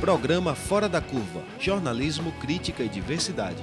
Programa Fora da Curva, jornalismo, crítica e diversidade.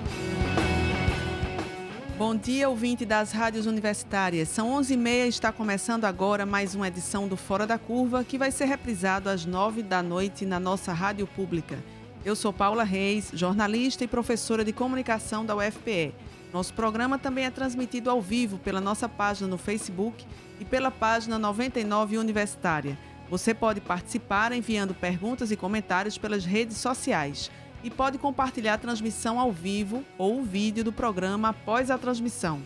Bom dia, ouvinte das rádios universitárias. São 11h30 e está começando agora mais uma edição do Fora da Curva, que vai ser reprisado às 9 da noite na nossa rádio pública. Eu sou Paula Reis, jornalista e professora de comunicação da UFPE. Nosso programa também é transmitido ao vivo pela nossa página no Facebook e pela página 99 Universitária. Você pode participar enviando perguntas e comentários pelas redes sociais e pode compartilhar a transmissão ao vivo ou o vídeo do programa após a transmissão.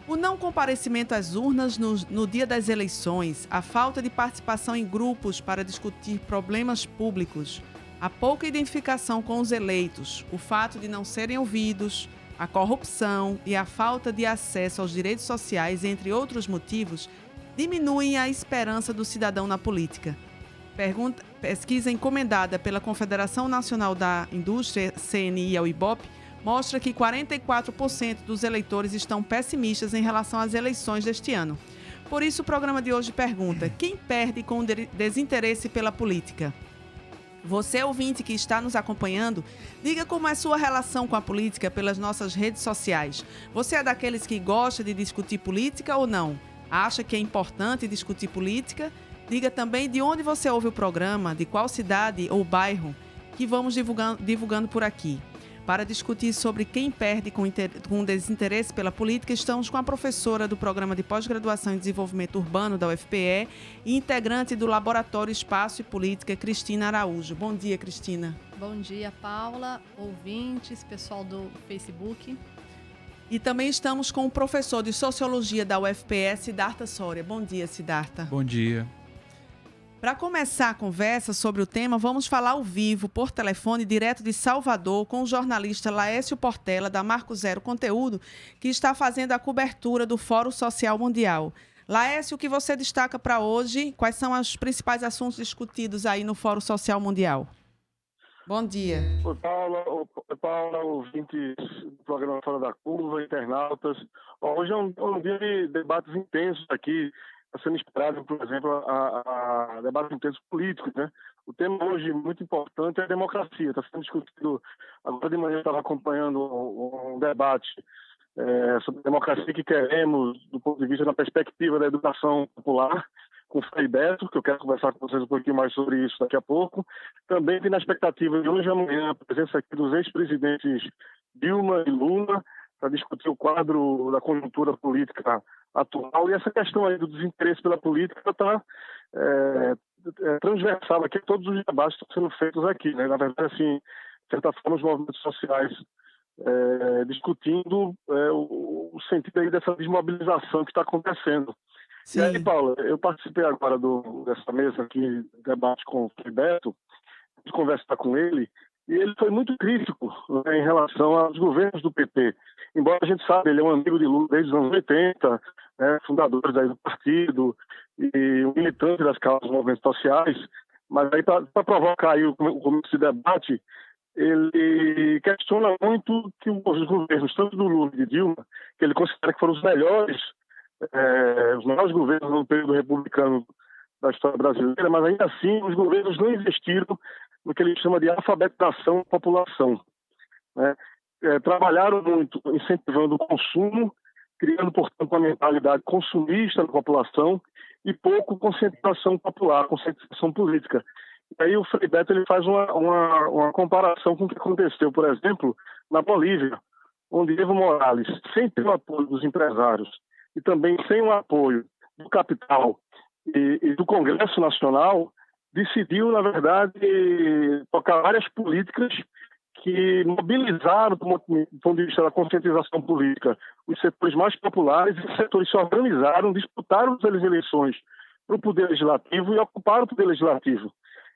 O não comparecimento às urnas no dia das eleições, a falta de participação em grupos para discutir problemas públicos, a pouca identificação com os eleitos, o fato de não serem ouvidos, a corrupção e a falta de acesso aos direitos sociais, entre outros motivos, diminuem a esperança do cidadão na política. Pesquisa encomendada pela Confederação Nacional da Indústria, CNI, ao IBOP, mostra que 44% dos eleitores estão pessimistas em relação às eleições deste ano. Por isso, o programa de hoje pergunta: quem perde com o desinteresse pela política? Você, ouvinte que está nos acompanhando, diga como é sua relação com a política pelas nossas redes sociais. Você é daqueles que gosta de discutir política ou não? Acha que é importante discutir política? Diga também de onde você ouve o programa, de qual cidade ou bairro, que vamos divulgando por aqui. Para discutir sobre quem perde com desinteresse pela política, estamos com a professora do Programa de Pós-Graduação em Desenvolvimento Urbano da UFPE e integrante do Laboratório Espaço e Política, Cristina Araújo. Bom dia, Cristina. Bom dia, Paula, ouvintes, pessoal do Facebook. E também estamos com o professor de Sociologia da UFPE, Siddhartha Soria. Bom dia, Siddhartha. Bom dia. Para começar a conversa sobre o tema, vamos falar ao vivo, por telefone, direto de Salvador, com o jornalista Laércio Portela, da Marco Zero Conteúdo, que está fazendo a cobertura do Fórum Social Mundial. Laércio, o que você destaca para hoje? Quais são os principais assuntos discutidos aí no Fórum Social Mundial? Bom dia. Oi, Paula, ouvintes do programa Fora da Curva, internautas. Hoje é um dia de debates intensos aqui. Está sendo esperado, por exemplo, a debates intensos políticos, né? O tema hoje muito importante é a democracia. Está sendo discutido. Agora de manhã eu estava acompanhando um debate sobre a democracia que queremos, do ponto de vista da perspectiva da educação popular, com o Frei Beto, que eu quero conversar com vocês um pouquinho mais sobre isso daqui a pouco. Também tem na expectativa de hoje e amanhã a presença aqui dos ex-presidentes Dilma e Lula para discutir o quadro da conjuntura política atual. E essa questão aí do desinteresse pela política está transversal aqui, todos os debates estão sendo feitos aqui, né? Na verdade, assim, de certa forma, os movimentos sociais discutindo o sentido aí dessa desmobilização que está acontecendo. Sim. E aí, Paula, eu participei agora dessa mesa aqui, debate com o Beto, de conversar com ele, e ele foi muito crítico, né, em relação aos governos do PT. Embora a gente saiba, ele é um amigo de Lula desde os anos 80, né, fundador aí do partido e um militante das causas dos movimentos sociais, mas aí para provocar aí o começo de debate, ele questiona muito que os governos, tanto do Lula e de Dilma, que ele considera que foram os melhores governos no período republicano da história brasileira, mas ainda assim os governos não investiram no que ele chama de alfabetização da população, né? Trabalharam muito incentivando o consumo, criando, portanto, uma mentalidade consumista na população e pouco conscientização popular, conscientização política. E aí o Frei Beto ele faz uma comparação com o que aconteceu, por exemplo, na Bolívia, onde Evo Morales, sem ter o apoio dos empresários e também sem o apoio do capital e do Congresso Nacional, decidiu, na verdade, tocar várias políticas que mobilizaram, do ponto de vista da conscientização política, os setores mais populares, e os setores se organizaram, disputaram as eleições para o Poder Legislativo e ocuparam o Poder Legislativo.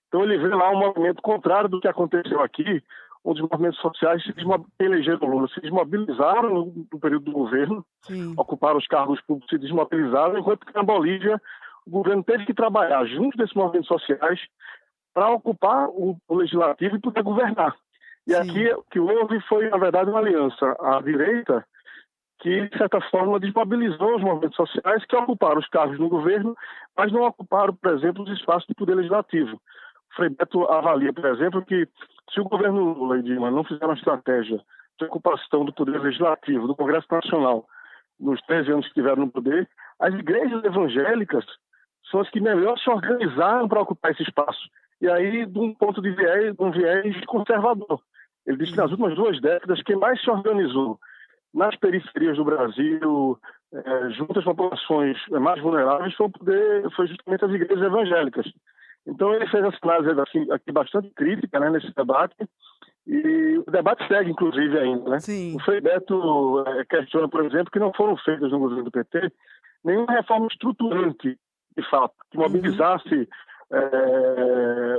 Então ele vê lá um movimento contrário do que aconteceu aqui, onde os movimentos sociais que elegeram Lula se desmobilizaram no período do governo, sim, ocuparam os cargos públicos, se desmobilizaram, enquanto que na Bolívia o governo teve que trabalhar junto desses movimentos sociais para ocupar o legislativo e poder governar. E sim, aqui o que houve foi, na verdade, uma aliança à direita que, de certa forma, desmobilizou os movimentos sociais que ocuparam os cargos no governo, mas não ocuparam, por exemplo, os espaços do poder legislativo. Frei Beto avalia, por exemplo, que se o governo Lula e Dilma não fizer uma estratégia de ocupação do poder legislativo, do Congresso Nacional, nos 13 anos que estiveram no poder, as igrejas evangélicas são as que melhor se organizaram para ocupar esse espaço. E aí, de um ponto de viés conservador. Ele diz que nas últimas 2 décadas, quem mais se organizou nas periferias do Brasil, junto às populações mais vulneráveis, foi justamente as igrejas evangélicas. Então, ele fez essa análise aqui bastante crítica, né, nesse debate, e o debate segue, inclusive, ainda. Né? Sim. O Frei Beto questiona, por exemplo, que não foram feitas no governo do PT nenhuma reforma estruturante, de fato, que mobilizasse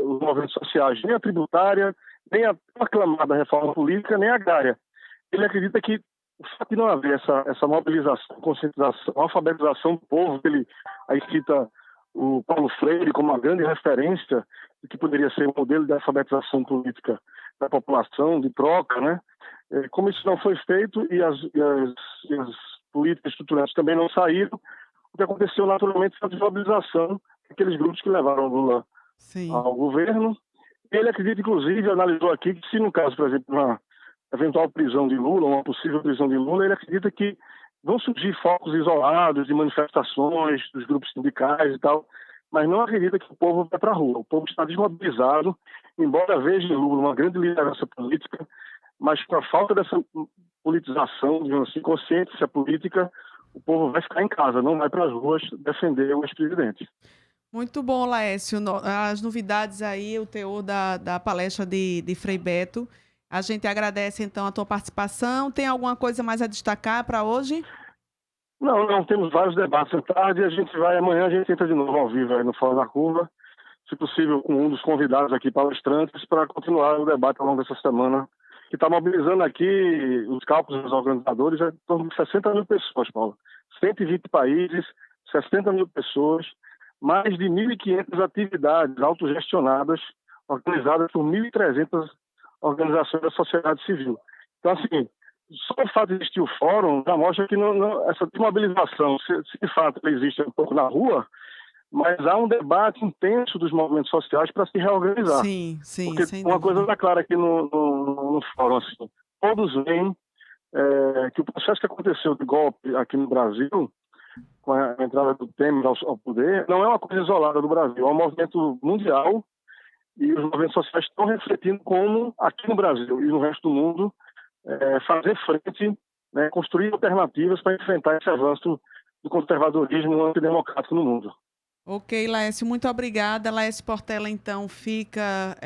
os movimentos sociais, nem a tributária, nem a aclamada reforma política, nem a agrária. Ele acredita que o fato de não haver essa mobilização, conscientização, alfabetização do povo, que ele aí cita o Paulo Freire como uma grande referência do que poderia ser um modelo de alfabetização política da população, de troca, né? Como isso não foi feito e as políticas estruturantes também não saíram, o que aconteceu naturalmente foi a desmobilização daqueles grupos que levaram Lula ao governo. Ele acredita, inclusive, analisou aqui que se no caso, por exemplo, uma eventual prisão de Lula, uma possível prisão de Lula, ele acredita que vão surgir focos isolados de manifestações dos grupos sindicais e tal, mas não acredita que o povo vai para a rua. O povo está desmobilizado, embora veja em Lula uma grande liderança política, mas com a falta dessa politização, digamos assim, consciência política, o povo vai ficar em casa, não vai para as ruas defender o ex-presidente. Muito bom, Laércio. As novidades aí, o teor da palestra de Frei Beto. A gente agradece, então, a tua participação. Tem alguma coisa mais a destacar para hoje? Não, temos vários debates à tarde. Amanhã a gente entra de novo ao vivo aí no Fora da Curva, se possível com um dos convidados aqui palestrantes, para continuar o debate ao longo dessa semana, que está mobilizando aqui os cálculos dos organizadores, em torno de 60 mil pessoas, Paulo. 120 países, 60 mil pessoas, mais de 1.500 atividades autogestionadas, organizadas por 1.300 organizações da sociedade civil. Então, assim, só o fato de existir o fórum já mostra que essa desmobilização, se de fato ela existe um pouco na rua, mas há um debate intenso dos movimentos sociais para se reorganizar. Sim, porque sem uma dúvida. coisa está clara aqui no fórum, assim, todos veem que o processo que aconteceu de golpe aqui no Brasil, com a entrada do Temer ao poder, não é uma coisa isolada do Brasil, é um movimento mundial e os movimentos sociais estão refletindo como, aqui no Brasil e no resto do mundo, fazer frente, né, construir alternativas para enfrentar esse avanço do conservadorismo antidemocrático no mundo. Ok, Laércio, muito obrigada. Laércio Portela, então, fica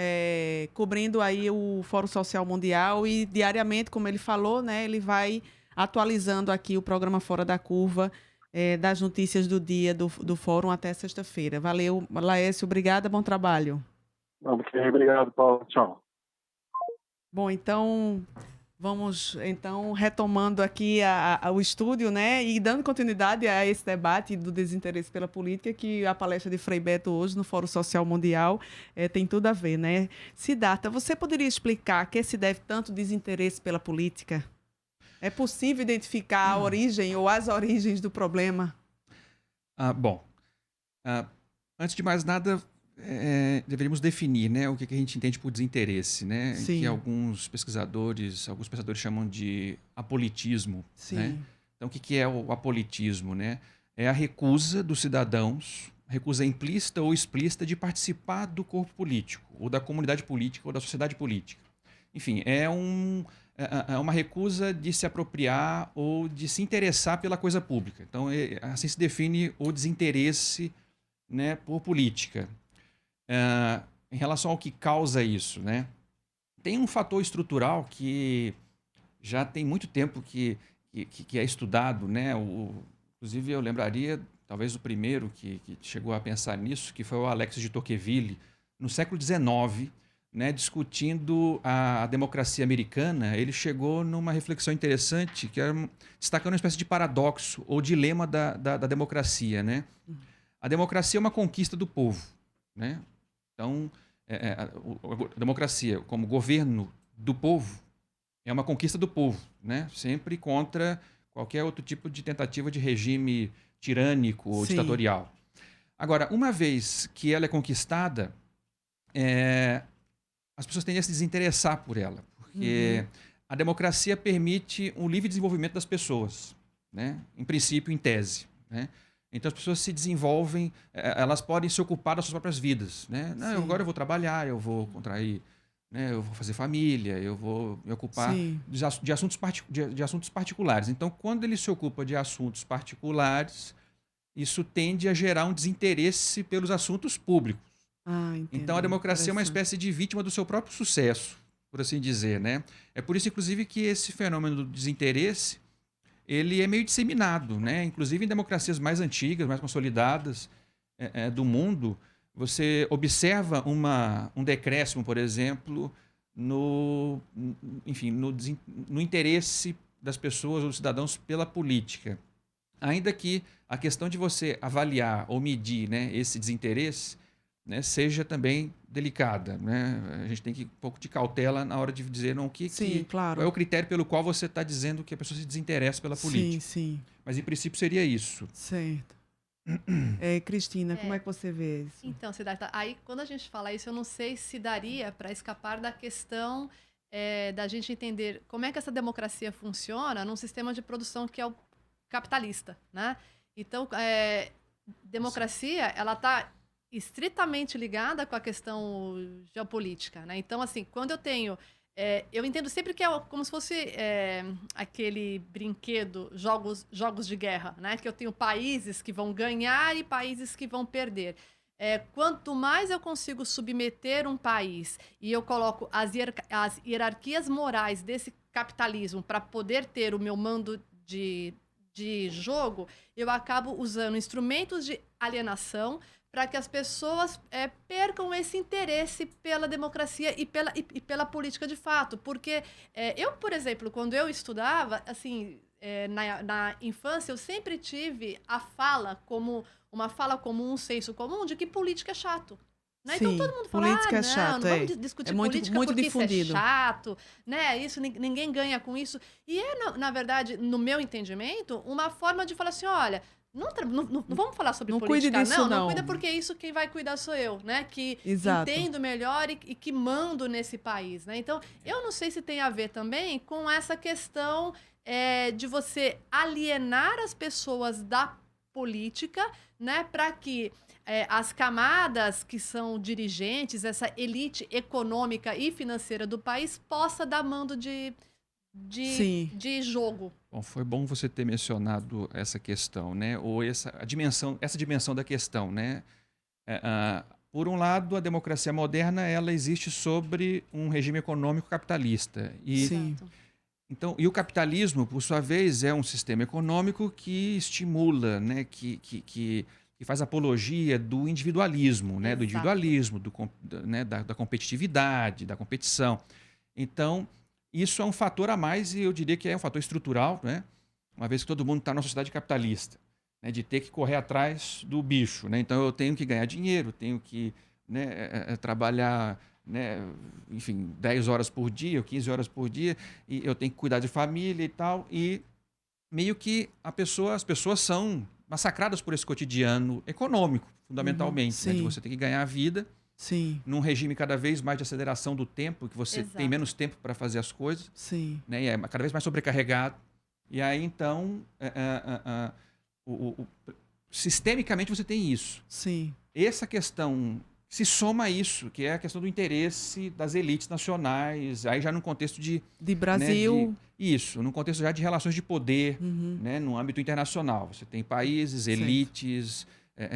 cobrindo aí o Fórum Social Mundial e diariamente, como ele falou, né, ele vai atualizando aqui o programa Fora da Curva, das notícias do dia do Fórum até sexta-feira. Valeu, Laércio, obrigada, bom trabalho. Ok, obrigado, Paulo. Tchau. Bom, então, vamos retomando aqui o estúdio, né, e dando continuidade a esse debate do desinteresse pela política, que a palestra de Frei Beto hoje no Fórum Social Mundial tem tudo a ver, né? Siddhartha, você poderia explicar a que se deve tanto desinteresse pela política? É possível identificar a origem ou as origens do problema? Antes de mais nada, deveríamos definir, né, o que a gente entende por desinteresse, né? Sim. Que alguns pensadores chamam de apolitismo. Sim. Né? Então, o que é o apolitismo? Né? É a recusa dos cidadãos, recusa implícita ou explícita, de participar do corpo político, ou da comunidade política, ou da sociedade política. Enfim, é uma recusa de se apropriar ou de se interessar pela coisa pública. Então, assim se define o desinteresse, né, por política. Em relação ao que causa isso, né? Tem um fator estrutural que já tem muito tempo que é estudado, né? Inclusive, eu lembraria, talvez, o primeiro que chegou a pensar nisso, que foi o Alexis de Tocqueville, no século XIX, né, discutindo a democracia americana. Ele chegou numa reflexão interessante, que era destacando uma espécie de paradoxo ou dilema da democracia, né? A democracia é uma conquista do povo, né? Então, a democracia como governo do povo é uma conquista do povo, né? Sempre contra qualquer outro tipo de tentativa de regime tirânico ou Sim. ditatorial. Agora, uma vez que ela é conquistada, as pessoas tendem a se desinteressar por ela, porque a democracia permite um livre desenvolvimento das pessoas, né? Em princípio, em tese, né? Então as pessoas se desenvolvem, elas podem se ocupar das suas próprias vidas, né? Não, agora eu vou trabalhar, eu vou contrair, né? Eu vou fazer família, eu vou me ocupar de assuntos particulares. Então, quando ele se ocupa de assuntos particulares, isso tende a gerar um desinteresse pelos assuntos públicos. Então, a democracia é uma espécie de vítima do seu próprio sucesso, por assim dizer, né? É por isso, inclusive, que esse fenômeno do desinteresse, ele é meio disseminado, né? Inclusive em democracias mais antigas, mais consolidadas do mundo, você observa um decréscimo, por exemplo, no interesse das pessoas ou dos cidadãos pela política. Ainda que a questão de você avaliar ou medir, né, esse desinteresse, né, seja também delicada, né? A gente tem que um pouco de cautela na hora de dizer claro. Qual é o critério pelo qual você está dizendo que a pessoa se desinteressa pela política. Sim. Mas, em princípio, seria isso. Certo. Cristina, como é que você vê isso? Então, Siddhartha, aí quando a gente fala isso, eu não sei se daria para escapar da questão da gente entender como é que essa democracia funciona num sistema de produção que é o capitalista, né? Então, democracia, ela está estritamente ligada com a questão geopolítica, né? Então, assim, quando eu tenho... eu entendo sempre que é como se fosse aquele brinquedo, jogos de guerra, né? Que eu tenho países que vão ganhar e países que vão perder. Quanto mais eu consigo submeter um país e eu coloco as hierarquias morais desse capitalismo para poder ter o meu mando de jogo, eu acabo usando instrumentos de alienação para que as pessoas percam esse interesse pela democracia e pela política de fato. Porque eu, por exemplo, quando eu estudava, assim, na infância, eu sempre tive a fala como uma fala comum, um senso comum, de que política é chato. Né? Sim, então todo mundo fala, política é chato, não vamos discutir política muito porque difundido. isso é chato, né? Isso, ninguém ganha com isso. E na verdade, no meu entendimento, uma forma de falar assim, olha... Não vamos falar sobre política, cuide disso, não cuida, porque isso quem vai cuidar sou eu, né? Que entendo melhor e que mando nesse país, né? Então, eu não sei se tem a ver também com essa questão de você alienar as pessoas da política, né? Para que as camadas que são dirigentes, essa elite econômica e financeira do país, possa dar mando de jogo. Bom, foi bom você ter mencionado essa questão, né? Ou essa dimensão da questão, né? Por um lado, a democracia moderna ela existe sobre um regime econômico capitalista. Então, e o capitalismo, por sua vez, é um sistema econômico que estimula, né? Que faz apologia do individualismo, né? Do individualismo, da competitividade, da competição. Então, isso é um fator a mais e eu diria que é um fator estrutural, né? Uma vez que todo mundo está numa sociedade capitalista, né? De ter que correr atrás do bicho, né? Então eu tenho que ganhar dinheiro, tenho que, né, trabalhar, né, enfim, 10 horas por dia ou 15 horas por dia e eu tenho que cuidar de família e tal. E meio que as pessoas são massacradas por esse cotidiano econômico, fundamentalmente, né? De você ter que ganhar a vida. Num regime cada vez mais de aceleração do tempo, que você tem menos tempo para fazer as coisas, né? E é cada vez mais sobrecarregado. E aí, então, sistemicamente você tem isso. Essa questão se soma a isso, que é a questão do interesse das elites nacionais, aí já num contexto de Brasil. Né, num contexto já de relações de poder, né, no âmbito internacional. Você tem países, elites...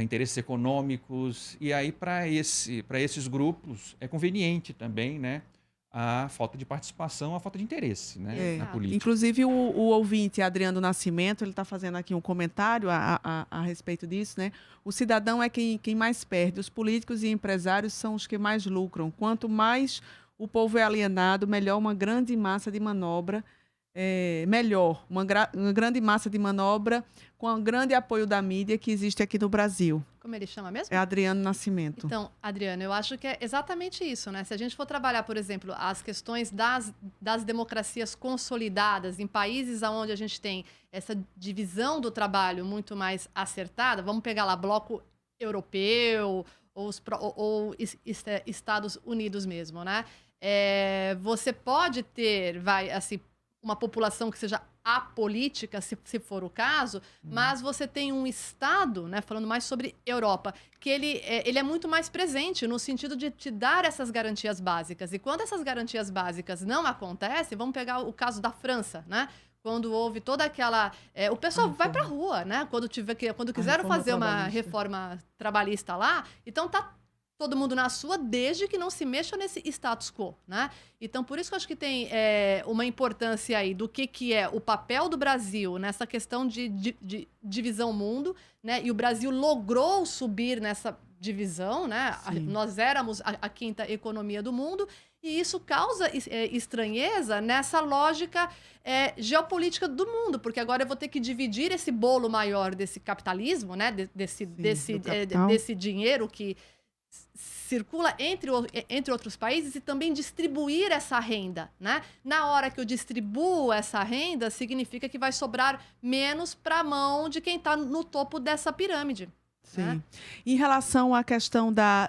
interesses econômicos, e aí para esses grupos é conveniente também, né, a falta de participação, a falta de interesse, né, na política. Inclusive o ouvinte Adriano Nascimento, ele está fazendo aqui um comentário a respeito disso, né? O cidadão é quem mais perde, os políticos e empresários são os que mais lucram. Quanto mais o povo é alienado, melhor uma grande massa de manobra, uma grande massa de manobra com o grande apoio da mídia que existe aqui no Brasil. Como ele chama mesmo? É Adriano Nascimento. Então, Adriano, eu acho que é exatamente isso, né? Se a gente for trabalhar, por exemplo, as questões das democracias consolidadas em países onde a gente tem essa divisão do trabalho muito mais acertada, vamos pegar lá bloco europeu ou Estados Unidos mesmo, né? Você pode ter, assim, uma população que seja apolítica, se for o caso, mas você tem um Estado, né, falando mais sobre Europa, que ele é muito mais presente no sentido de te dar essas garantias básicas. E quando essas garantias básicas não acontecem, vamos pegar o caso da França, né? Quando houve toda aquela... o pessoal vai para a rua, né? Quando quiseram fazer uma reforma trabalhista lá, então tá todo mundo na sua, desde que não se mexa nesse status quo, né? Então, por isso que eu acho que tem uma importância aí do que é o papel do Brasil nessa questão de divisão mundo, né? E o Brasil logrou subir nessa divisão, né? Nós éramos a quinta economia do mundo e isso causa estranheza nessa lógica geopolítica do mundo, porque agora eu vou ter que dividir esse bolo maior desse capitalismo, né? Desse dinheiro que circula entre outros países e também distribuir essa renda, né? Na hora que eu distribuo essa renda, significa que vai sobrar menos para a mão de quem está no topo dessa pirâmide. Sim. Né? Em relação à questão da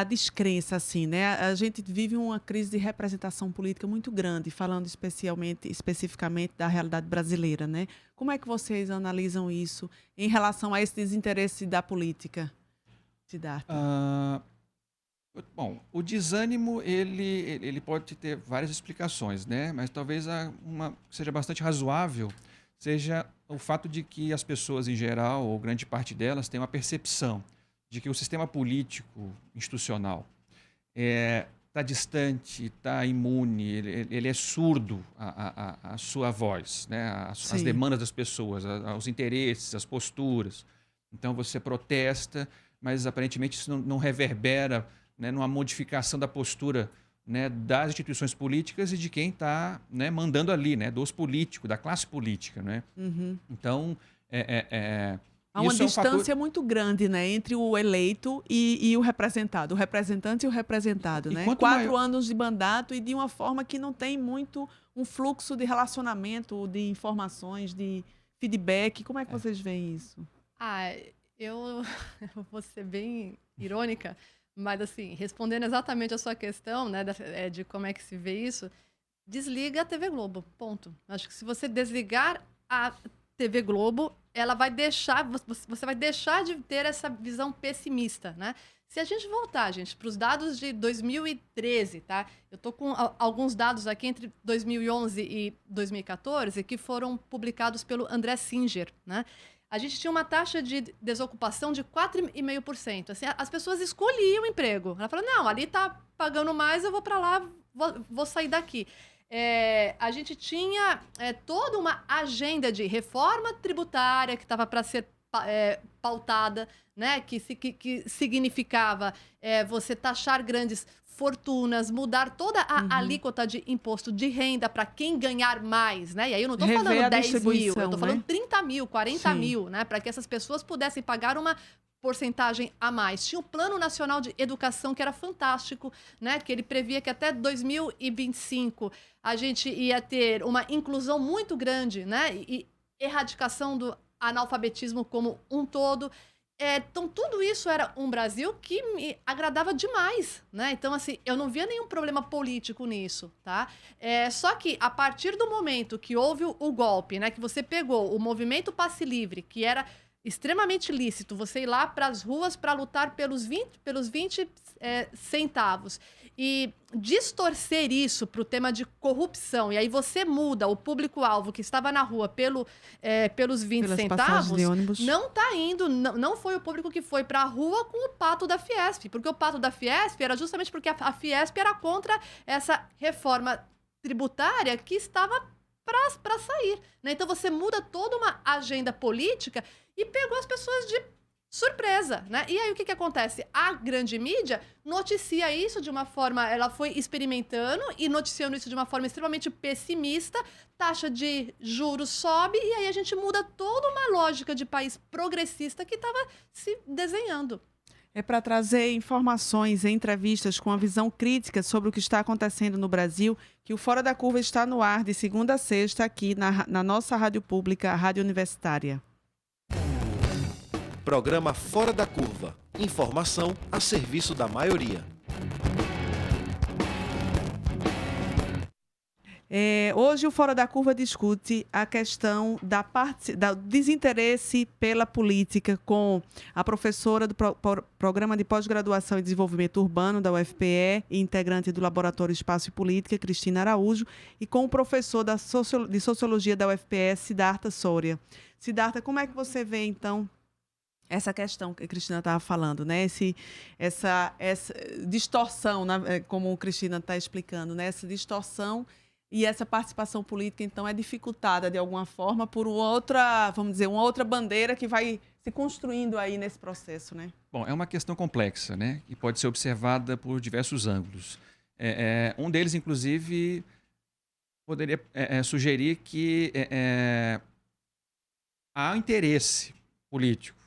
descrença, assim, né? A gente vive uma crise de representação política muito grande, falando especificamente da realidade brasileira, né? Como é que vocês analisam isso em relação a esse desinteresse da política? Bom, o desânimo ele pode ter várias explicações, né? Mas talvez uma que seja bastante razoável seja o fato de que as pessoas em geral, ou grande parte delas, têm uma percepção de que o sistema político institucional está distante, está imune, ele é surdo à sua voz, né? Às demandas das pessoas, aos interesses, às posturas. Então você protesta, mas aparentemente isso não reverbera, né, numa modificação da postura, né, das instituições políticas e de quem está, né, mandando ali, né, dos políticos, da classe política. Né? Uhum. Então, há uma distância muito grande, né, entre o eleito e o representado, o representante e o representado. Né? 4 anos de mandato e de uma forma que não tem muito um fluxo de relacionamento, de informações, de feedback. Como é que vocês veem isso? Eu vou ser bem irônica, mas assim, respondendo exatamente a sua questão, né, de como é que se vê isso, desliga a TV Globo, ponto. Acho que se você desligar a TV Globo, você vai deixar de ter essa visão pessimista, né? Se a gente voltar, para os dados de 2013, tá? Eu tô com alguns dados aqui entre 2011 e 2014 que foram publicados pelo André Singer, né? A gente tinha uma taxa de desocupação de 4,5%. Assim, as pessoas escolhiam o emprego. Ela falou, não, ali está pagando mais, eu vou para lá, vou sair daqui. A gente tinha toda uma agenda de reforma tributária que estava para ser pautada, né? Que significava você taxar grandes fortunas, mudar toda a alíquota de imposto de renda para quem ganhar mais, né? E aí eu não estou falando 10 mil, eu estou falando 30 mil, 40 mil, né? Para que essas pessoas pudessem pagar uma porcentagem a mais. Tinha o Plano Nacional de Educação, que era fantástico, né? Que ele previa que até 2025 a gente ia ter uma inclusão muito grande, né? E erradicação do analfabetismo como um todo. Então, tudo isso era um Brasil que me agradava demais, né? Então, assim, eu não via nenhum problema político nisso, tá? Só que, a partir do momento que houve o golpe, né? Que você pegou o movimento Passe Livre, que era extremamente lícito, você ir lá para as ruas para lutar pelos 20 centavos e distorcer isso para o tema de corrupção, e aí você muda o público-alvo que estava na rua pelos 20 centavos, não tá indo, não foi o público que foi para a rua com o pato da Fiesp, porque o pato da Fiesp era justamente porque a Fiesp era contra essa reforma tributária que estava para sair, né? Então você muda toda uma agenda política e pegou as pessoas de surpresa, né? E aí o que acontece? A grande mídia noticia isso de uma forma, ela foi experimentando e noticiando isso de uma forma extremamente pessimista, taxa de juros sobe e aí a gente muda toda uma lógica de país progressista que estava se desenhando. É para trazer informações e entrevistas com a visão crítica sobre o que está acontecendo no Brasil, que o Fora da Curva está no ar de segunda a sexta aqui na nossa rádio pública, a Rádio Universitária. Programa Fora da Curva. Informação a serviço da maioria. Hoje o Fora da Curva discute a questão do desinteresse pela política com a professora do Programa de Pós-Graduação e Desenvolvimento Urbano da UFPE e integrante do Laboratório Espaço e Política, Cristina Araújo, e com o professor de Sociologia da UFPE, Siddhartha Soria. Siddhartha, como é que você vê, então, essa questão que a Cristina estava falando, né? Essa distorção, né? Como a Cristina está explicando, né? Essa distorção e essa participação política, então, é dificultada de alguma forma por outra, vamos dizer, uma outra bandeira que vai se construindo aí nesse processo, né? Bom, é uma questão complexa, né? E pode ser observada por diversos ângulos. Um deles, inclusive, poderia sugerir que há interesse político.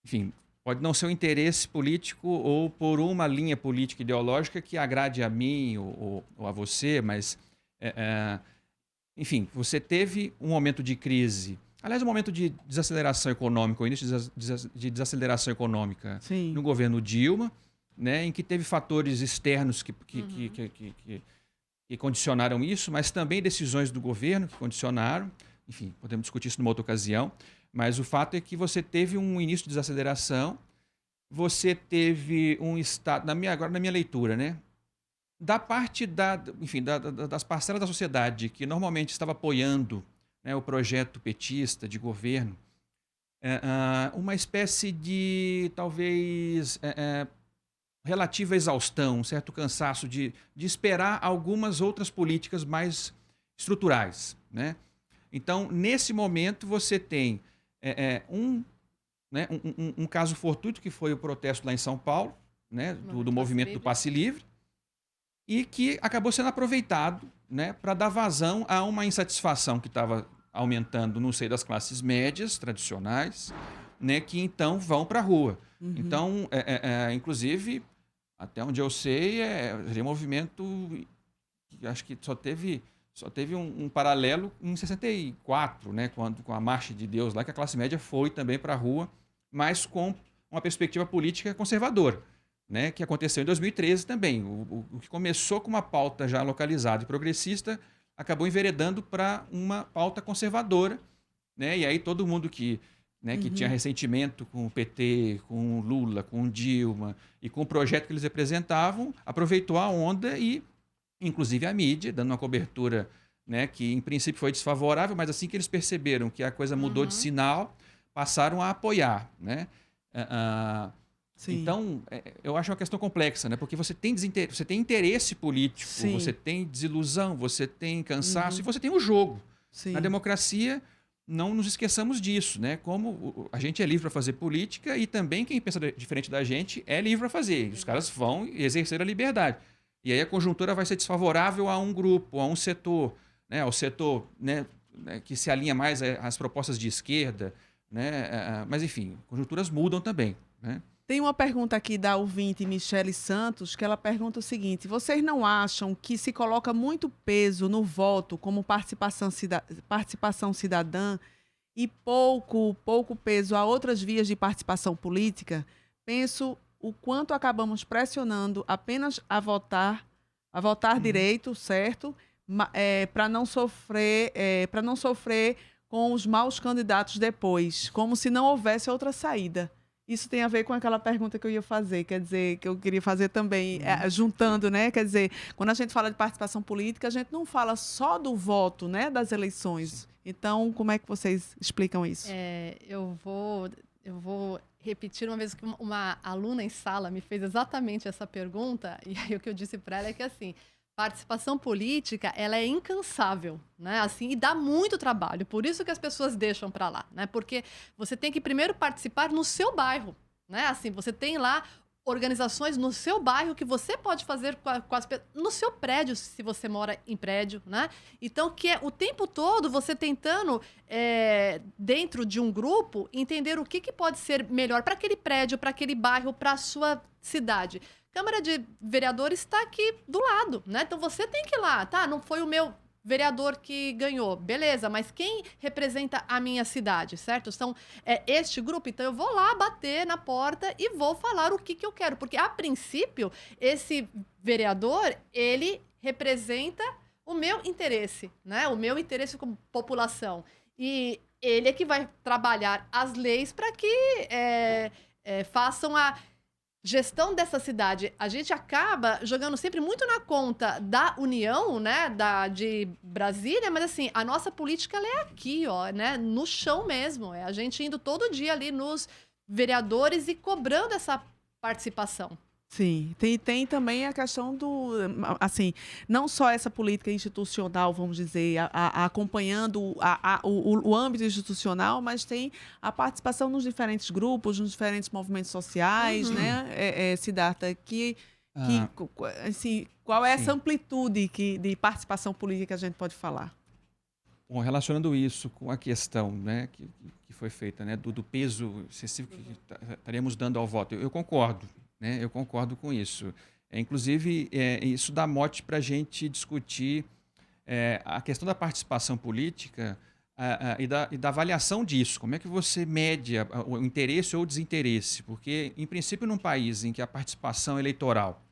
Enfim, pode não ser um interesse político ou por uma linha política ideológica que agrade a mim ou a você, mas, enfim, você teve um momento de crise, aliás, um momento de desaceleração econômica, o início de desaceleração econômica Sim. no governo Dilma, né, em que teve fatores externos que condicionaram isso, mas também decisões do governo que condicionaram. Enfim, podemos discutir isso numa outra ocasião. Mas o fato é que você teve um início de desaceleração, você teve um estado, agora na minha leitura, né? Da parte das parcelas da sociedade que normalmente estava apoiando, né, o projeto petista de governo, uma espécie de, talvez, relativa exaustão, um certo cansaço de esperar algumas outras políticas mais estruturais, né? Então, nesse momento, você tem um caso fortuito, que foi o protesto lá em São Paulo, né, do movimento do Passe Livre, e que acabou sendo aproveitado, né, para dar vazão a uma insatisfação que estava aumentando no seio das classes médias tradicionais, né, que então vão para a rua. Uhum. Então, inclusive, até onde eu sei, é um movimento que acho que só teve um paralelo em 64, né, com a Marcha de Deus lá, que a classe média foi também para a rua, mas com uma perspectiva política conservadora, né, que aconteceu em 2013 também. O que começou com uma pauta já localizada e progressista acabou enveredando para uma pauta conservadora, né, e aí todo mundo que tinha ressentimento com o PT, com o Lula, com o Dilma e com o projeto que eles representavam, aproveitou a onda e inclusive a mídia, dando uma cobertura, né, que em princípio foi desfavorável, mas assim que eles perceberam que a coisa mudou de sinal, passaram a apoiar, né? Então, eu acho uma questão complexa, né? Porque você tem interesse político, Sim. Você tem desilusão, você tem cansaço e você tem o jogo. Sim. Na democracia, não nos esqueçamos disso, né? Como a gente é livre para fazer política e também quem pensa diferente da gente é livre para fazer. Os caras vão exercer a liberdade. E aí a conjuntura vai ser desfavorável a um grupo, a um setor, né, ao setor, né, que se alinha mais às propostas de esquerda, né, mas enfim, conjunturas mudam também, né? Tem uma pergunta aqui da ouvinte Michele Santos, que ela pergunta o seguinte: vocês não acham que se coloca muito peso no voto como participação cidadã e pouco peso a outras vias de participação política? Penso o quanto acabamos pressionando apenas a votar direito, certo? Para não sofrer com os maus candidatos depois, como se não houvesse outra saída. Isso tem a ver com aquela pergunta que eu ia fazer, quer dizer, que eu queria fazer também, juntando, né? Quer dizer, quando a gente fala de participação política, a gente não fala só do voto, né, das eleições. Então, como é que vocês explicam isso? Eu vou repetir uma vez que uma aluna em sala me fez exatamente essa pergunta, e aí o que eu disse para ela é que, assim, participação política, ela é incansável, né? Assim, e dá muito trabalho, por isso que as pessoas deixam para lá, né? Porque você tem que primeiro participar no seu bairro, né? Assim, você tem lá organizações no seu bairro que você pode fazer com as pessoas, no seu prédio, se você mora em prédio, né? Então, que é o tempo todo você tentando, dentro de um grupo, entender o que pode ser melhor para aquele prédio, para aquele bairro, para a sua cidade. Câmara de Vereadores está aqui do lado, né? Então, você tem que ir lá, tá? Não foi o meu vereador que ganhou. Beleza, mas quem representa a minha cidade, certo? São este grupo, então eu vou lá bater na porta e vou falar o que eu quero. Porque, a princípio, esse vereador, ele representa o meu interesse, né? O meu interesse como população. E ele é que vai trabalhar as leis para que façam a gestão dessa cidade. A gente acaba jogando sempre muito na conta da União, né, de Brasília, mas assim, a nossa política ela é aqui, ó, né, no chão mesmo. É a gente indo todo dia ali nos vereadores e cobrando essa participação. Sim, tem também a questão do, assim, não só essa política institucional, vamos dizer, acompanhando o âmbito institucional, mas tem a participação nos diferentes grupos, nos diferentes movimentos sociais, né, Siddhartha, assim, qual é essa amplitude de participação política que a gente pode falar? Bom, relacionando isso com a questão, né, que foi feita, né, do peso excessivo que estaríamos dando ao voto, eu concordo. Né, eu concordo com isso. Inclusive, isso dá mote para a gente discutir a questão da participação política e da avaliação disso. Como é que você mede o interesse ou o desinteresse? Porque, em princípio, num país em que a participação eleitoral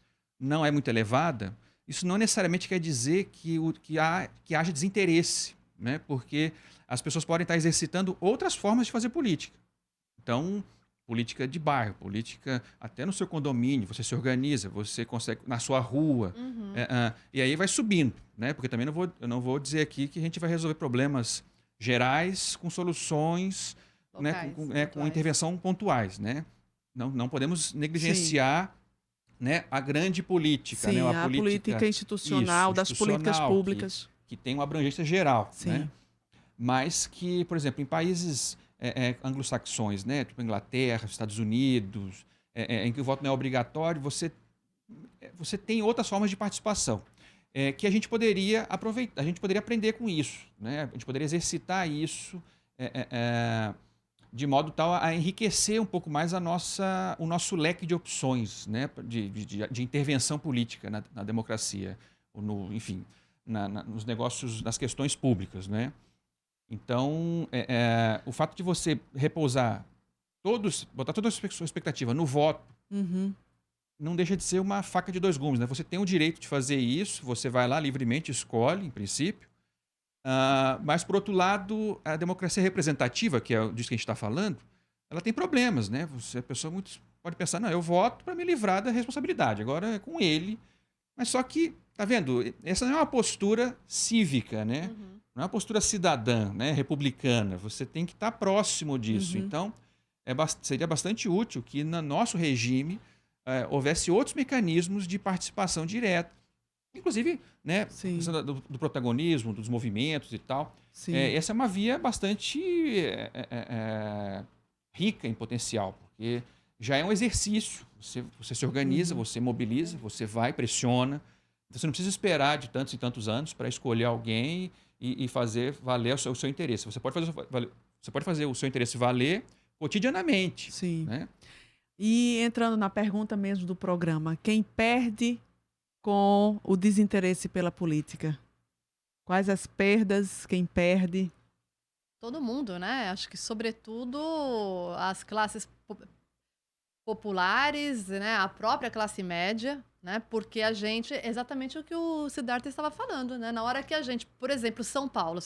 não é muito elevada, isso não necessariamente quer dizer que haja desinteresse, né? Porque as pessoas podem estar exercitando outras formas de fazer política. Então, política de bairro, política até no seu condomínio, você se organiza, você consegue na sua rua, e aí vai subindo, né? Porque também eu não vou dizer aqui que a gente vai resolver problemas gerais com soluções, locais, né, com intervenção pontuais, né? Não podemos negligenciar, né, a grande política, sim, né? A política institucional, das políticas públicas. Que tem uma abrangência geral, sim, né? Mas que, por exemplo, em países anglo-saxões, né, tipo Inglaterra, Estados Unidos, em que o voto não é obrigatório, você tem outras formas de participação que a gente poderia aproveitar, a gente poderia aprender com isso, né? A gente poderia exercitar isso de modo tal a enriquecer um pouco mais o nosso leque de opções, né, de intervenção política na democracia, enfim, nos negócios, nas questões públicas, né? Então, o fato de você botar toda a sua expectativa no voto, não deixa de ser uma faca de dois gumes, né? Você tem o direito de fazer isso, você vai lá livremente, escolhe, em princípio, mas, por outro lado, a democracia representativa, que é disso que a gente está falando, ela tem problemas, né? A pessoa pode pensar, não, eu voto para me livrar da responsabilidade, agora é com ele. Mas só que, tá vendo, essa não é uma postura cívica, né? Não é uma postura cidadã, né, republicana. Você tem que estar próximo disso. Então, seria bastante útil que no nosso regime houvesse outros mecanismos de participação direta. Inclusive, né, do protagonismo, dos movimentos e tal. Essa é uma via bastante rica em potencial, porque já é um exercício. Você se organiza, você mobiliza, você vai, pressiona. Então, você não precisa esperar de tantos e tantos anos para escolher alguém e fazer valer o seu interesse. Você pode fazer o seu interesse valer cotidianamente. Sim. Né? E entrando na pergunta mesmo do programa, quem perde com o desinteresse pela política? Quais as perdas, quem perde? Todo mundo, né? Acho que, sobretudo, as classes populares, né? A própria classe média, né? Porque exatamente o que o Siddhartha estava falando, né? Na hora que a gente, por exemplo, São Paulo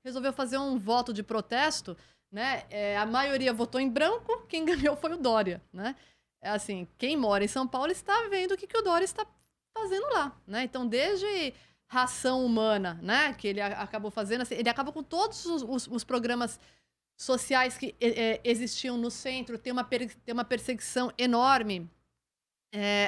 resolveu fazer um voto de protesto, né? A maioria votou em branco, quem ganhou foi o Dória, né? Assim, quem mora em São Paulo está vendo o que o Dória está fazendo lá, né? Então, desde ração humana, né? Que ele acabou fazendo, assim, ele acaba com todos os programas sociais que existiam no centro, tem uma perseguição enorme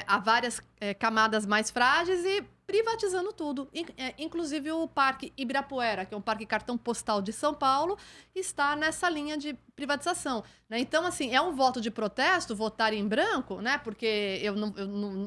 a várias camadas mais frágeis e privatizando tudo. Inclusive o Parque Ibirapuera, que é um parque cartão postal de São Paulo, está nessa linha de privatização. Né? Então, assim, é um voto de protesto, votar em branco, né? Porque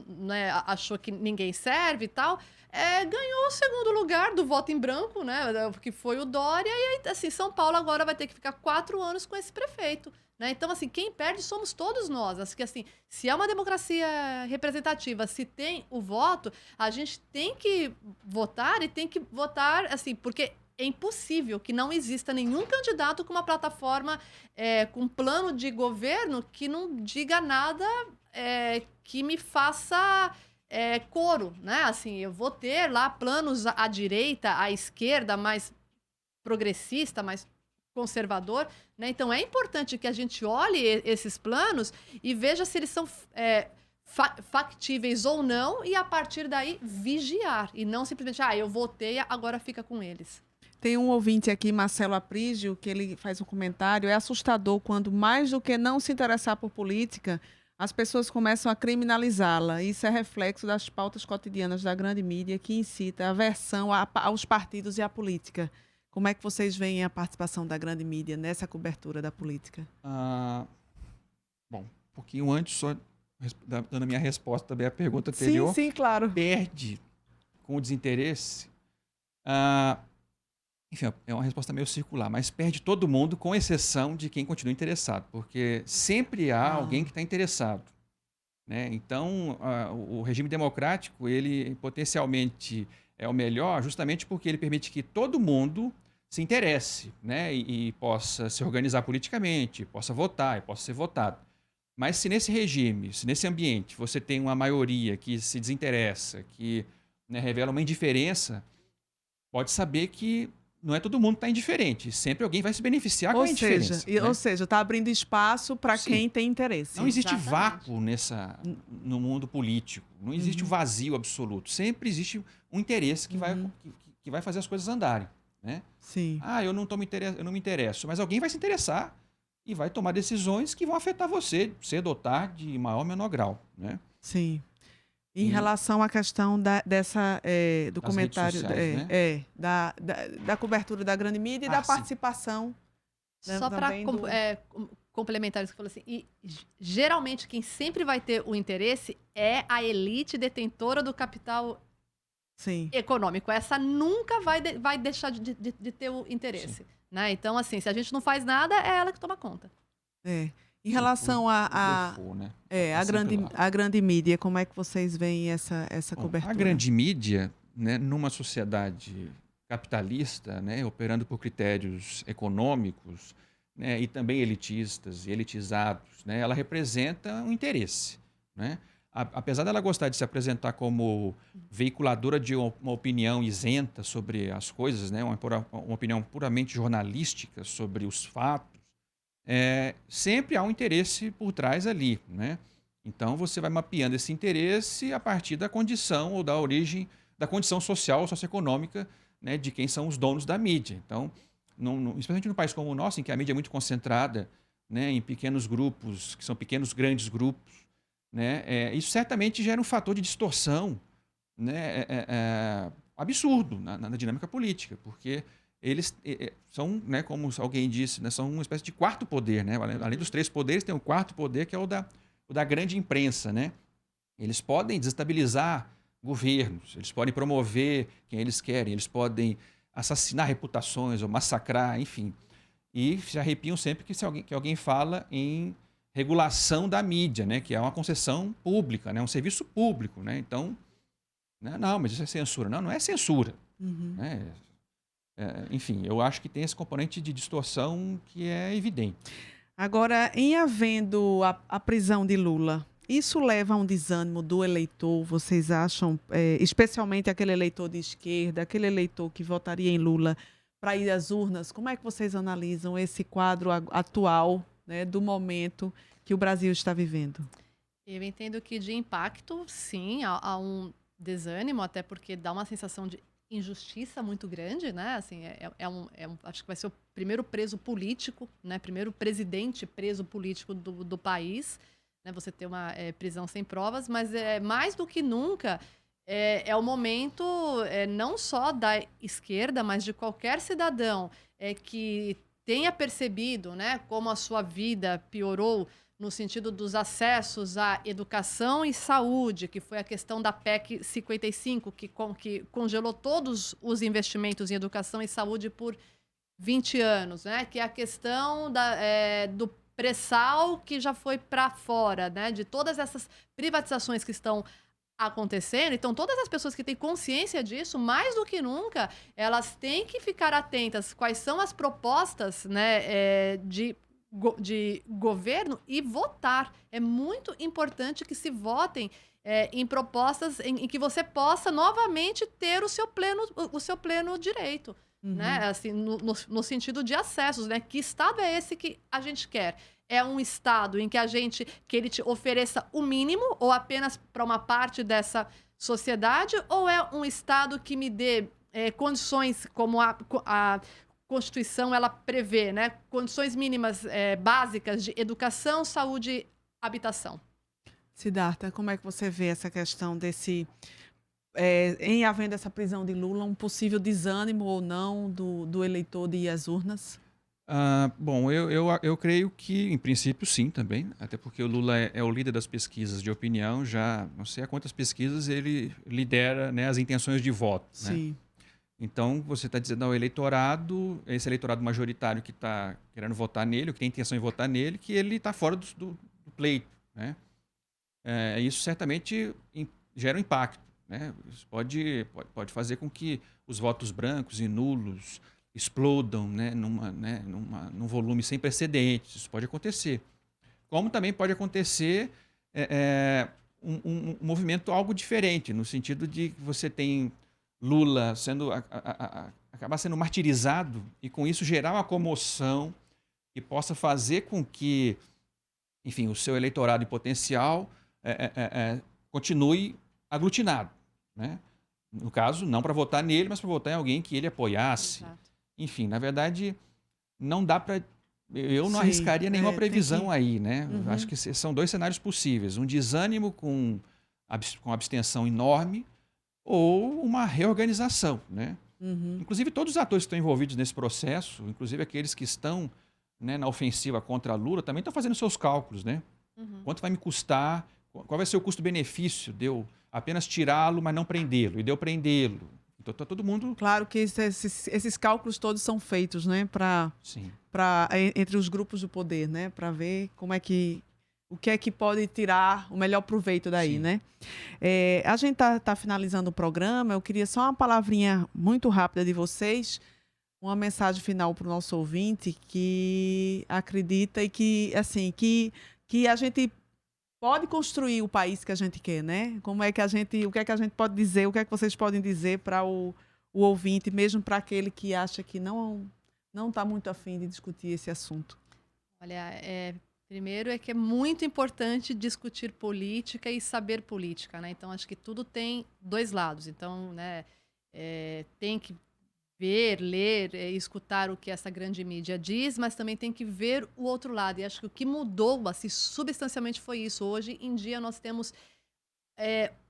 né, achou que ninguém serve e tal. Ganhou o segundo lugar do voto em branco, né? Que foi o Dória. E aí, assim, São Paulo agora vai ter que ficar 4 anos com esse prefeito. Né? Então, assim, quem perde somos todos nós. Acho que, assim, se é uma democracia representativa, se tem o voto, a gente tem que votar e tem que votar assim, porque é impossível que não exista nenhum candidato com uma plataforma, com plano de governo que não diga nada que me faça coro, né? Assim, eu vou ter lá planos à direita, à esquerda, mais progressista, mais conservador, né? Então é importante que a gente olhe esses planos e veja se eles são factíveis ou não, e a partir daí vigiar, e não simplesmente, eu votei, agora fica com eles. Tem um ouvinte aqui, Marcelo Aprígio, que ele faz um comentário: é assustador quando, mais do que não se interessar por política, as pessoas começam a criminalizá-la. Isso é reflexo das pautas cotidianas da grande mídia, que incita a aversão aos partidos e à política. Como é que vocês veem a participação da grande mídia nessa cobertura da política? Bom, um pouquinho antes, só dando a minha resposta também à pergunta anterior. Sim, claro. Perde com o desinteresse. Enfim, é uma resposta meio circular, mas perde todo mundo, com exceção de quem continua interessado, porque sempre há alguém que está interessado, né? Então, o regime democrático, ele potencialmente é o melhor justamente porque ele permite que todo mundo se interesse, né? E possa se organizar politicamente, possa votar e possa ser votado. Mas se nesse regime, se nesse ambiente você tem uma maioria que se desinteressa, que, né, revela uma indiferença, pode saber que não é todo mundo que está indiferente. Sempre alguém vai se beneficiar com a indiferença. Ou seja, está abrindo espaço para quem tem interesse. Não existe vácuo no mundo político. Não existe um vazio absoluto. Sempre existe um interesse que vai fazer as coisas andarem, né? Sim. Eu não me interesso. Mas alguém vai se interessar e vai tomar decisões que vão afetar você, cedo ou tarde, em maior ou menor grau, né? Sim. Em relação à questão do comentário, sociais, né? da cobertura da grande mídia e da participação. Só para complementar isso que você falou assim, geralmente quem sempre vai ter o interesse é a elite detentora do capital econômico. Essa nunca vai deixar de ter o interesse, né? Então, assim, se a gente não faz nada, é ela que toma conta. Em relação à grande mídia, como é que vocês veem essa cobertura? A grande mídia, né, numa sociedade capitalista, né, operando por critérios econômicos, né, e também elitistas e elitizados, né, ela representa um interesse, né? Apesar dela gostar de se apresentar como veiculadora de uma opinião isenta sobre as coisas, né, uma opinião puramente jornalística sobre os fatos, sempre há um interesse por trás ali, né? Então você vai mapeando esse interesse a partir da condição ou da origem da condição social ou socioeconômica, né, de quem são os donos da mídia. Então, especialmente num país como o nosso, em que a mídia é muito concentrada, né, em pequenos grupos, que são pequenos grandes grupos, né, isso certamente gera um fator de distorção, né, absurdo na dinâmica política, porque eles são, né, como alguém disse, né, são uma espécie de quarto poder, né? Além dos três poderes, tem um quarto poder que é o da grande imprensa, né? Eles podem desestabilizar governos, eles podem promover quem eles querem, eles podem assassinar reputações ou massacrar, enfim. E se arrepiam sempre que alguém fala em regulação da mídia, né? Que é uma concessão pública, né? Um serviço público, né? Então, não, mas isso é censura. Não é censura, né? Enfim, eu acho que tem esse componente de distorção que é evidente. Agora, em havendo a prisão de Lula, isso leva a um desânimo do eleitor, vocês acham, especialmente aquele eleitor de esquerda, aquele eleitor que votaria em Lula para ir às urnas? Como é que vocês analisam esse quadro atual, né, do momento que o Brasil está vivendo? Eu entendo que de impacto, sim, há um desânimo, até porque dá uma sensação de injustiça muito grande, né? Assim, acho que vai ser o primeiro preso político, né? Primeiro presidente preso político do país, né? Você ter uma prisão sem provas, mas mais do que nunca é o momento não só da esquerda, mas de qualquer cidadão que tenha percebido, né, como a sua vida piorou no sentido dos acessos à educação e saúde, que foi a questão da PEC 55, que congelou todos os investimentos em educação e saúde por 20 anos, né? Que é a questão do pré-sal que já foi para fora, né? De todas essas privatizações que estão acontecendo. Então, todas as pessoas que têm consciência disso, mais do que nunca, elas têm que ficar atentas quais são as propostas, né, de governo e votar. É muito importante que se votem em propostas em que você possa novamente ter o seu pleno direito. Né? Assim, no sentido de acessos, né? Que estado é esse que a gente quer? É um estado em que ele te ofereça o mínimo ou apenas para uma parte dessa sociedade, ou é um estado que me dê condições como a Constituição ela prevê, né? Condições mínimas básicas de educação, saúde e habitação. Siddhartha, como é que você vê essa questão desse, em havendo essa prisão de Lula, um possível desânimo ou não do eleitor de ir às urnas? Bom, eu creio que, em princípio, sim, também. Até porque o Lula é o líder das pesquisas de opinião. Já não sei a quantas pesquisas ele lidera, né, as intenções de voto. Sim. Né? Então, você está dizendo ao eleitorado, esse eleitorado majoritário que está querendo votar nele, ou que tem intenção de votar nele, que ele está fora do pleito. Né? Isso certamente gera um impacto. Né? Isso pode fazer com que os votos brancos e nulos explodam, né, num volume sem precedentes. Isso pode acontecer. Como também pode acontecer um movimento algo diferente, no sentido de que você tem Lula acabar sendo martirizado e com isso gerar uma comoção que possa fazer com que, enfim, o seu eleitorado em potencial continue aglutinado. Né? No caso, não para votar nele, mas para votar em alguém que ele apoiasse. Exato. Enfim, na verdade, não dá para... Eu não Sim, arriscaria nenhuma previsão que... aí, né? Acho que são dois cenários possíveis. Um desânimo com abstenção enorme ou uma reorganização, né? Inclusive, todos os atores que estão envolvidos nesse processo, inclusive aqueles que estão, né, na ofensiva contra Lula, também estão fazendo seus cálculos, né? Quanto vai me custar? Qual vai ser o custo-benefício de eu apenas tirá-lo, mas não prendê-lo? E de eu prendê-lo? Então, está todo mundo... Claro que esses cálculos todos são feitos, né, Sim. entre os grupos do poder, né, para ver o que é que pode tirar o melhor proveito daí, Sim. né? A gente tá finalizando o programa. Eu queria só uma palavrinha muito rápida de vocês, uma mensagem final para o nosso ouvinte que acredita e que, assim, que a gente pode construir o país que a gente quer, né? O que é que a gente pode dizer, o que é que vocês podem dizer para o ouvinte, mesmo para aquele que acha que não está muito afim de discutir esse assunto? Olha, primeiro é que é muito importante discutir política e saber política, né? Então, acho que tudo tem dois lados. Então, né, tem que ver, ler, escutar o que essa grande mídia diz, mas também tem que ver o outro lado. E acho que o que mudou, assim, substancialmente foi isso. Hoje em dia nós temos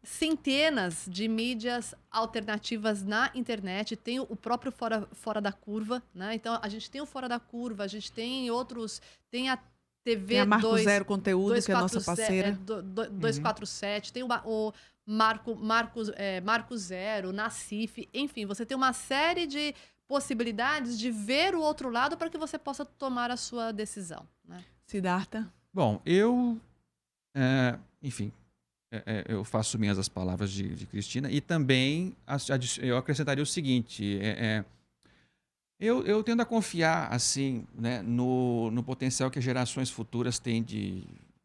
centenas de mídias alternativas na internet. Tem o próprio Fora da Curva, né? Então a gente tem o Fora da Curva, a gente tem outros, tem a TV tem a Marco Zero Conteúdo, que é a nossa parceira. 247, tem o Marco Zero, Nacif, enfim, você tem uma série de possibilidades de ver o outro lado para que você possa tomar a sua decisão. Né? Siddhartha? Bom, enfim, eu faço minhas as palavras de Cristina e também eu acrescentaria o seguinte, eu tendo a confiar assim, né, no potencial que as gerações futuras têm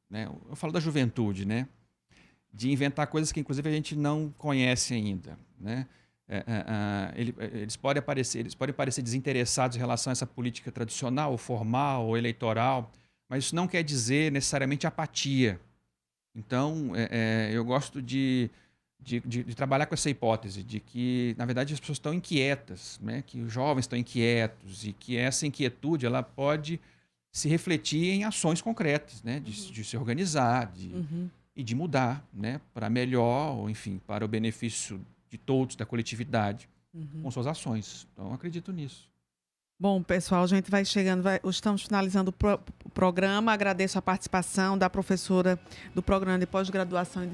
né, eu falo da juventude, né, de inventar coisas que inclusive a gente não conhece ainda, né? Eles podem parecer desinteressados em relação a essa política tradicional, ou formal, ou eleitoral, mas isso não quer dizer necessariamente apatia. Então, eu gosto de trabalhar com essa hipótese de que, na verdade, as pessoas estão inquietas, né? Que os jovens estão inquietos e que essa inquietude ela pode se refletir em ações concretas, né? De se organizar, e de mudar, né? Para melhor, ou enfim, para o benefício de todos, da coletividade, com suas ações. Então, eu acredito nisso. Bom, pessoal, a gente vai chegando, estamos finalizando o programa. Agradeço a participação da professora do Programa de Pós-Graduação em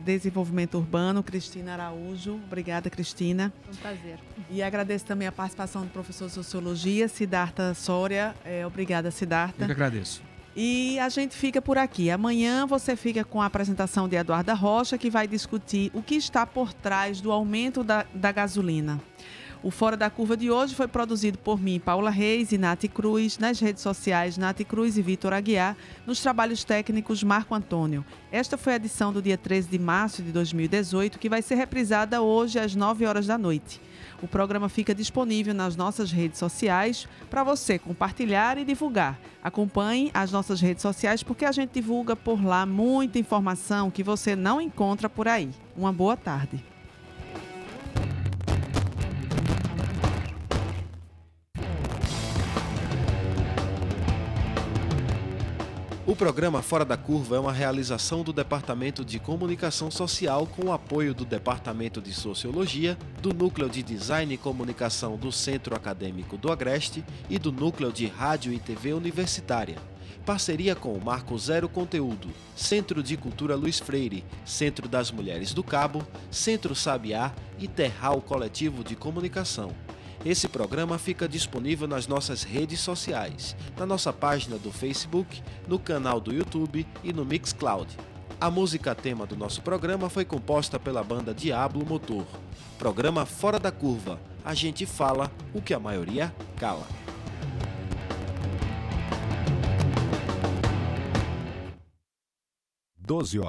Desenvolvimento Urbano, Cristina Araújo. Obrigada, Cristina. Foi um prazer. E agradeço também a participação do professor de Sociologia, Siddhartha Soria. Obrigada, Siddhartha. Eu que agradeço. E a gente fica por aqui. Amanhã você fica com a apresentação de Eduarda Rocha, que vai discutir o que está por trás do aumento da gasolina. O Fora da Curva de hoje foi produzido por mim, Paula Reis e Nath Cruz, nas redes sociais Nath Cruz e Vitor Aguiar, nos trabalhos técnicos Marco Antônio. Esta foi a edição do dia 13 de março de 2018, que vai ser reprisada hoje às 9 horas da noite. O programa fica disponível nas nossas redes sociais para você compartilhar e divulgar. Acompanhe as nossas redes sociais porque a gente divulga por lá muita informação que você não encontra por aí. Uma boa tarde. O programa Fora da Curva é uma realização do Departamento de Comunicação Social com o apoio do Departamento de Sociologia, do Núcleo de Design e Comunicação do Centro Acadêmico do Agreste e do Núcleo de Rádio e TV Universitária. Parceria com o Marco Zero Conteúdo, Centro de Cultura Luiz Freire, Centro das Mulheres do Cabo, Centro Sabiá e Terral Coletivo de Comunicação. Esse programa fica disponível nas nossas redes sociais, na nossa página do Facebook, no canal do YouTube e no Mixcloud. A música tema do nosso programa foi composta pela banda Diablo Motor. Programa Fora da Curva. A gente fala o que a maioria cala. 12h.